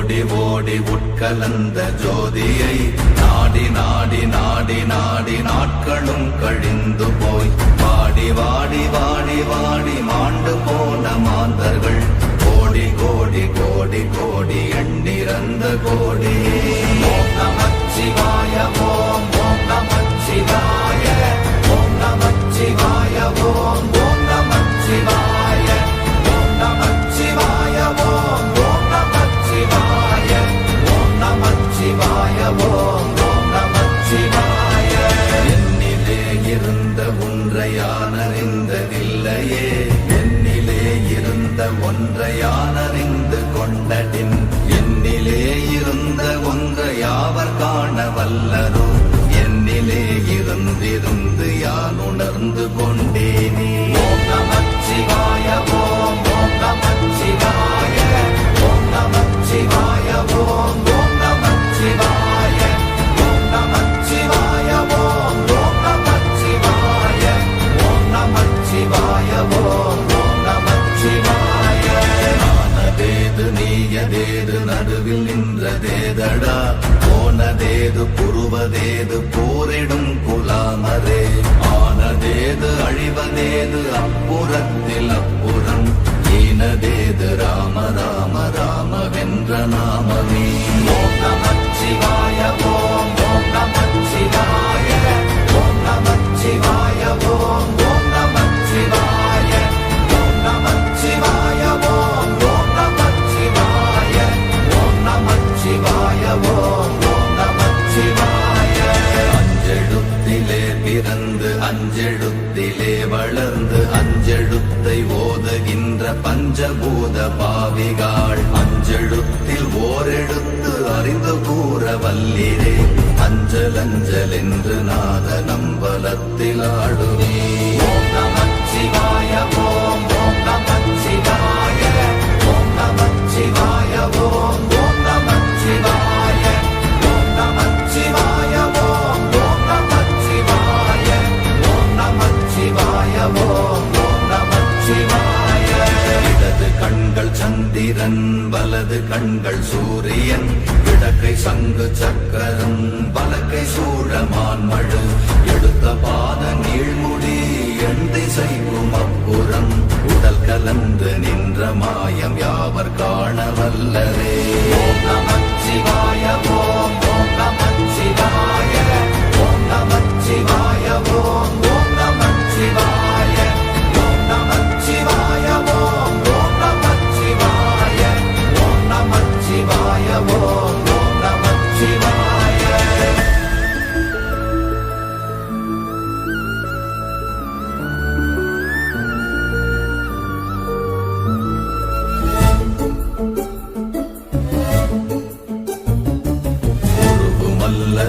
ஓடி ஓடி உட்கலந்த ஜோதியை நாடி நாடி நாடி நாடி நாட்களும் கழிந்து போய் வாடி வாடி வாடி வாடி மாண்டு போன மாந்தர்கள் கோடி கோடி கோடி கோடி எண்ணிறந்த கோடி. ஓம் நமச்சிவாய ஓம் ஓம் நமச்சிவாய ஓம் நமச்சிவாய ஓம் ஓம் நமச்சிவாய ஓம் நமச்சிவாய ஓம் ஓம் நமச்சிவாய ஓம் நமச்சிவாய ஓம் ஓம் நமச்சிவாய. என்னிலே இருந்த ஒன்றை யானறிந்ததில்லையே, என்னிலே இருந்த ஒன்றை யானறிந்து கொண்டடின், என்னிலே இருந்த ஒன்றை யாவர் காண வல்லரோ, என்னிலே இருந்திருந்து யான் உணர்ந்து கொண்டேனே. ஓம் நமச்சிவாய ஓம் ஓம் நமச்சிவாய ஓம் நமச்சிவாய ஓம் ஓம் நமச்சிவாய ஓம் நமச்சிவாய ஓம் ஓம் நமச்சிவாய ஓம் நமச்சிவாய ஓம் ஓம் நமச்சிவாய. ஆனதேது நீயதேது நடுவில் நின்றதேதடா, போனதேது புருவதேது போரிடும் குலாமரே, ஆனதேது அழிவதேது அப்புறத்தில் அப்புறம், ஈனதேது ராம ராம ராம வென்ற நாமமே. ஓம் நமச்சிவாய ஓம் ஓம் நமச்சிவாய ஓம் நமச்சிவாய ஓம் ஓம் நமச்சிவாய ஓம் நமச்சிவாய ஓம் ஓம் நமச்சிவாய ஓம் நமச்சிவாய ஓம் ஓம் நமச்சிவாய. அஞ்செழுத்திலே பிறந்து அஞ்செழுத்திலே வளர்ந்து அஞ்செழுத்தை ஓதுகின்ற பஞ்சபூத பாவிகாள், அஞ்செழுத்தில் ஓரெழுத்து அறிந்து கூற வல்லிரே, அஞ்சல் அஞ்சல் என்று நாத நம்பலத்தில் ஆடுவே. ஓம் நமச்சிவாய ஓம் ஓம் நமச்சிவாய ஓம் நமச்சிவாய ஓம் ஓம் நமச்சிவாய ஓம் நமச்சிவாய ஓம் ஓம் நமச்சிவாய ஓம் நமச்சிவாய ஓம் ஓம் நமச்சிவாய. இடது கண்கள் சந்திரன் வலது கண்கள் சூரியன், இடக்கை சங்கு சக்கரம் வலக்கை சூழமான் மழு, எடுத்த பாத நீழ்முடி எண் திசைக்கும் அப்புறம், உடல் கலந்து நின்ற மாயம் யாவர் காண வல்லரே. ஓம் நமச்சிவாய ஓம் ஓம் நமச்சிவாய ஓம் நமச்சிவாய ஓம் ஓம் நமச்சிவாய ஓம் நமச்சிவாய ஓம் ஓம் நமச்சிவாய ஓம் நமச்சிவாய ஓம் ஓம் நமச்சிவாய.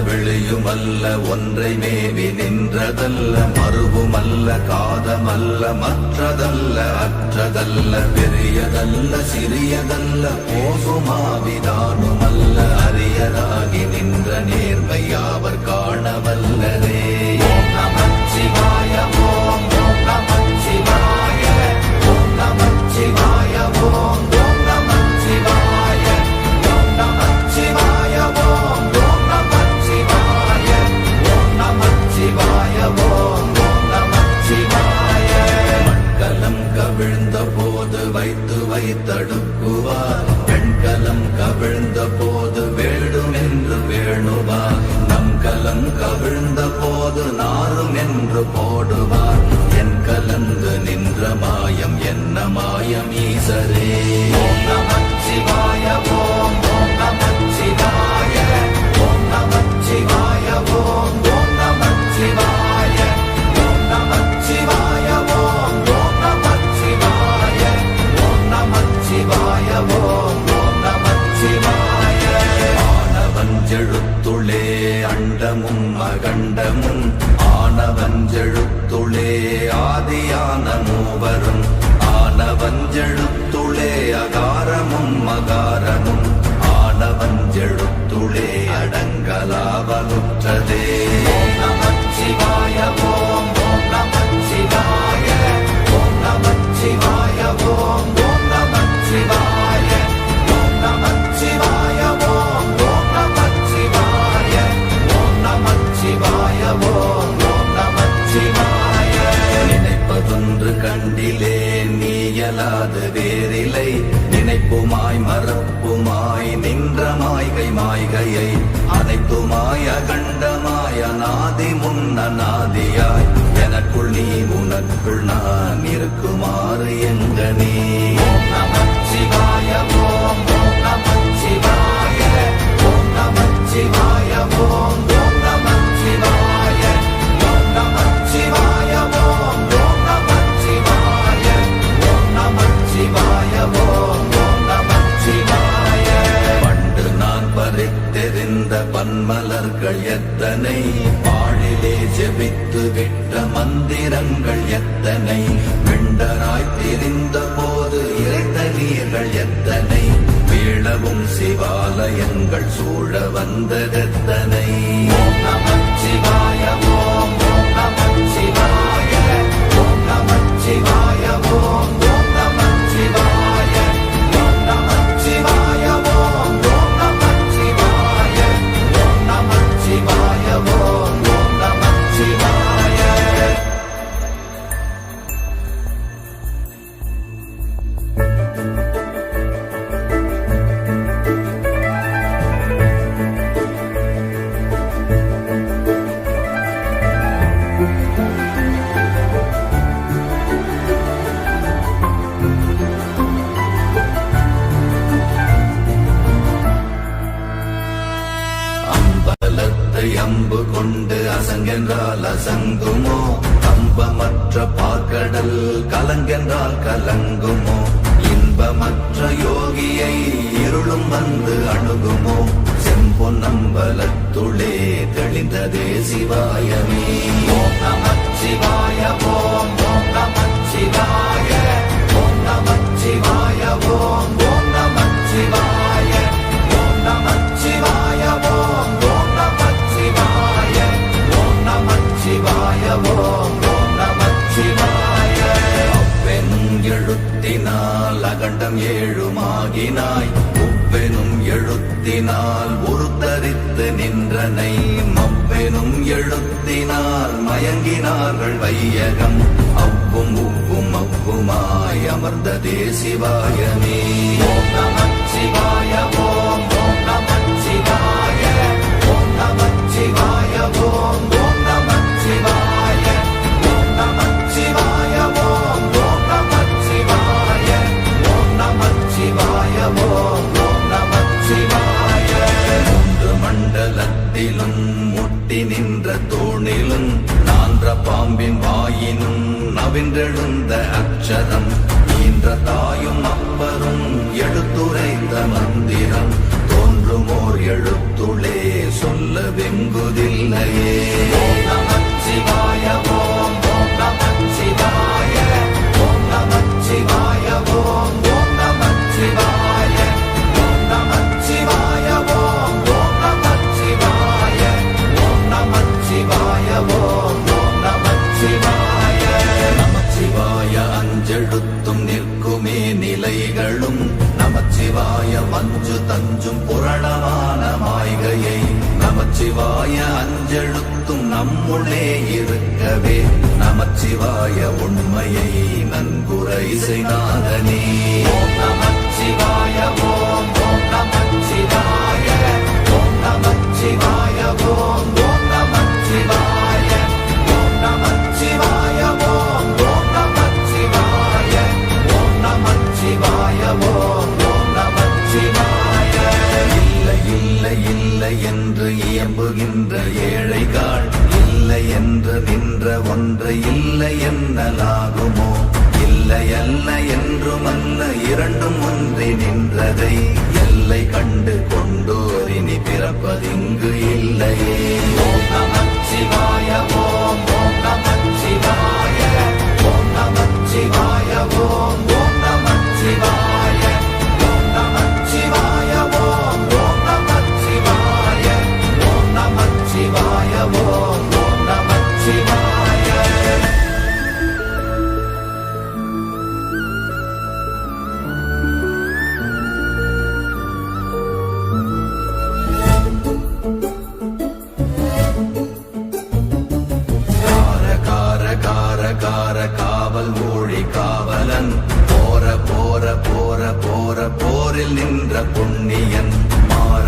வெளியுமல்ல ஒன்றை மேவி நின்றதல்ல, மறுவுமல்ல காதமல்ல மற்றதல்ல அற்றதல்ல, பெரியதல்ல சிறியதல்ல போகுமாவிதானுமல்ல, அரியதாகி நின்ற நேர்மை யாவர் காண வல்லரே. ஓம் நமச்சிவாய ஓம் ஓம் நமச்சிவாய ஓம் நமச்சிவாய ஓம் ஓம் நமச்சிவாய ஓம் நமச்சிவாய ஓம் ஓம் நமச்சிவாய ஓம் நமச்சிவாய ஓம் ஓம் நமச்சிவாய. மண்கலம் கவிழ்ந்த போது வைத்து வைத்தடுக்குவார், பெண்கலம் கவிழ்ந்த போது வேடும் என்று வேணுவார், நம் கலம் கவிழ்ந்த போது நாரும் என்று போடுவார், என் கலந்து நின்ற மாயம் என்ன மாயம் ஈசரே. ஓம் நமச்சிவாய ஓம் ஓம் நமச்சிவாய ஓம் நமச்சிவாய ஓம் ஓம் நமச்சிவாய ஓம் நமச்சிவாய ஓம் ஓம் நமச்சிவாய ஓம் நமச்சிவாய ஓம் ஓம் நமச்சிவாய. ஆனவஞ்செழுத்துளே அண்டமும் அகண்டமும், ஆனவஞ்செழுத்துளே ஆதியான மூவரும், ஆனவஞ்செழுத்துளே அகாரமும் மகாரமும், ஆனவஞ்செழுத்துளே அடங்கலாவலுற்றதே. ஓம் நமச்சிவாய ஓம் ஓம் நமச்சிவாய ஓம் நமச்சிவாய ஓம் ஓம் நமச்சிவாய ஓம் நமச்சிவாய மாய்கை மாய்கையை அனைத்துமாய கண்டமாய நாதி முன்ன நாதியாய் எனக்குள் நீ உனக்குள் நான் இருக்குமாறு எங்க நீ ஓம் நமச்சிவாய ஓம் நமச்சிவாய ஓம் நமச்சிவாய ஓம் நமச்சிவாய ஓம் நமச்சிவாய ஓம் நமச்சிவாய ஓம் நமச்சிவாய ஓம் நமச்சிவாய பண்டு நான் பறித்தெறிந்த பன்மலர்கள் எத்தனை பாழிலே ஜெபித்து விட்ட மந்திரங்கள் எத்தனை விண்டராய் திரிந்த போது இறைத்த நீர்கள் எத்தனை வீழவும் சிவாலயங்கள் சூழ வந்ததெத்தனை ஓம் நமச்சிவாய ஓம் நமச்சிவாய ஓம் நமச்சிவாய ஓம் நமச்சிவாய ஓம் நமச்சிவாய ஓம் நமச்சிவாய ஓம் நமச்சிவாய ஓம் நமச்சிவாய அம்பலத்தை அம்பு கொண்டு அசங்கென்றால் அசங்குமோ கம்பமற்ற பாக்கடல் கலங்கென்றால் கலங்குமோ இன்பமற்ற யோகியை இருளும் வந்து அணுகுமோ செம்பொன்னம்பலத்துளே தெளிந்ததே சிவாயமே ஓம் நமச்சிவாய ஓம் நமச்சிவாய ஓம் நமச்சிவாய ஓம் நமச்சிவாய ஓம் நமச்சிவாய ஓம் நமச்சிவாய ஓம் நமச்சிவாய ஓம் நமச்சிவாய அவ்வெனும் எழுத்தினால் அகண்டம் ஏழுமாகினாய் உவ்வெனும் எழுத்தினால் உருத்தரித்து நின்றனை மவ்வெனும் எழுத்தினால் மயங்கினார்கள் வையகம் அவ்வும் உவ்வும் அவ்வுமாய் அமர்ந்ததே சிவாயமே ஓம் நமச்சிவாய ஓம் நமச்சிவாய ஓம் நமச்சிவாய ஓம் நமச்சிவாய ஓம் நமச்சிவாய ஓம் நமச்சிவாய ஓம் நமச்சிவாய ஓம் நமச்சிவாய மூன்று மண்டலத்திலும் முட்டி நின்ற தூணிலும் நான்ற பாம்பின் வாயினும் நவின்றெழுந்த அக்ஷரம் ஈன்ற தாயும் அப்பரும் எடுத்துரைந்த மந்திரம் தோன்றுமோர் எழுத்துளே சொல்ல வெங்குதில்லையே ஓம் நமச்சிவாய ஓம் நமச்சிவாய ஓம் நமச்சிவாய ஓம் நமச்சிவாய ஓம் நமச்சிவாய ஓம் நமச்சிவாய ஓம் நமச்சிவாய ஓம் நமச்சிவாய நமச்சிவாய அஞ்செழுத்தும் நிற்குமே நிலைகளும் நமச்சிவாய மஞ்சு தஞ்சும் புரணமான மாய்கையை நமச்சிவாய அஞ்செழுத்தும் நம்முள்ளே இருக்கவே நமச்சிவாய உண்மையை நன்குரை செய்நாதனே ஓம் நமச்சிவாய ஓம் நமச்சிவாய ஓம் நமச்சிவாய ஓம் நமச்சிவாய ஓம் நமச்சிவாய ஓம் நமச்சிவாய ஓம் நமச்சிவாய ஓம் நமச்சிவாய இல்லை இல்லை இல்லை என்று இயம்புகின்ற ஏழைகள் இல்லை என்று நின்ற ஒன்று இல்லை என்னலாகுமோ இல்லை அல்ல என்றுமல்ல இரண்டும் ஒன்றி நின்றதை எல்லை கண்டு கொண்டோர் இனி பிறப்பதிங்கு இல்லையே ஓம் நமச்சிவாய ஓம் நமச்சிவாய ஓம் நமச்சிவாய ஓம் நமச்சிவாய ஓம் நமச்சிவாய ஓம் நமச்சிவாய ஓம் நமச்சிவாய ஓம் நமச்சிவாய காவல் ஊழி காவலன் போர போர போர போர போரில் நின்ற புண்ணியன் மாற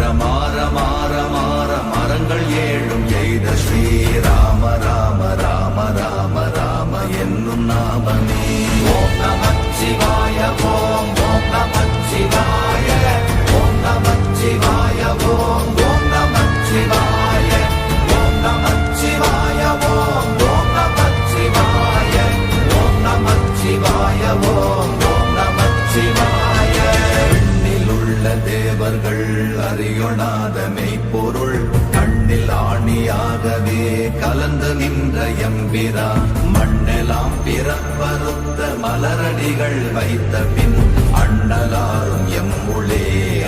நின்ற எம்பிரா மண்ணெல்லாம் பிறப்பறுத்த மலரடிகள் வைத்த பின் அண்ணலாரும் எம்முளே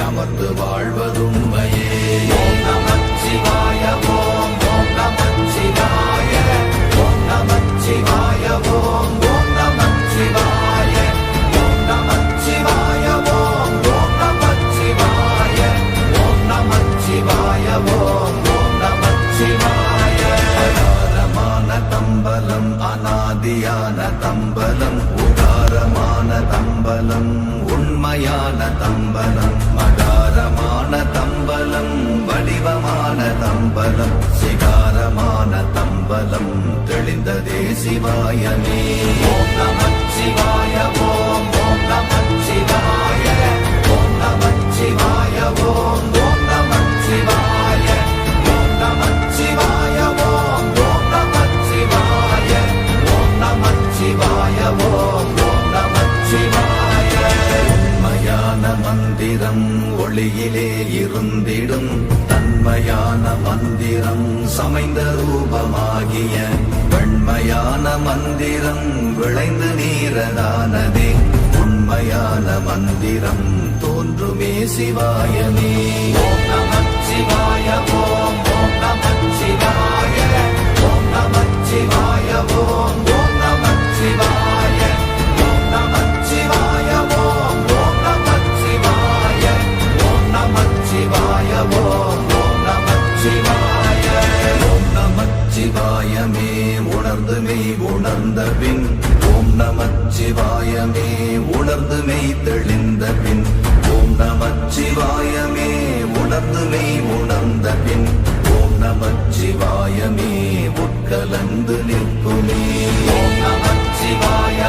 அமர்ந்து வாழ்வதுண்மையே. ஓம் நமச்சிவாய ஓம் ஓம் நமச்சிவாய ஓம் நமச்சிவாய ஓம் ஓம் நமச்சிவாய ஓம் நமச்சிவாய ஓம் ஓம் நமச்சிவாய ஓம் நமச்சிவாய ஓம் ஓம் நமச்சிவாய. அகாரமான தம்பலம் அநாதியான தம்பலம் உகாரமான தம்பலம் உண்மையான தம்பலம் மகாரமான தம்பலம் வடிவமான தம்பலம் சிகாரமான தம்பலம் தெளிந்ததே சிவாயமே. ஓம் நமச்சிவாய ஓம் ஓம் நமச்சிவாய ஓம் நமச்சிவாய ஓம் ஓம் நமச்சிவாய ஓம் நமச்சிவாய ஓம் ஓம் நமச்சிவாய ஓம் நமச்சிவாய ஓம் ஓம் நமச்சிவாய. உண்மையான மந்திரம் ஒளியிலே இருந்திடும் தன்மையான மந்திரம் சமைந்த ரூபமாகிய வெண்மையான மந்திரம் விளைந்து நீரதானதே உண்மையான மந்திரம் தோன்றுமே சிவாயமே. ஓம் நமச்சிவாய ஓம் ஓம் நமச்சிவாய ஓம் நமச்சிவாய ஓம் ஓம் நமச்சிவாய ஓம் நமச்சிவாய ஓம் ஓம் நமச்சிவாய ஓம் நமச்சிவாய ஓம் ஓம் நமச்சிவாய. ஓம் நமச்சிவாயமே உணர்ந்துமே உணர்ந்த பின் ஓம் நமச்சிவாயமே உணர்ந்துமே தெளிந்த பின் ஓம் நமச்சிவாயமே உணர்ந்துமே உணர்ந்த பின் ஓம் நமச்சிவாயமே உட்கலந்து நிற்குமே. ஓம் நமச்சிவாய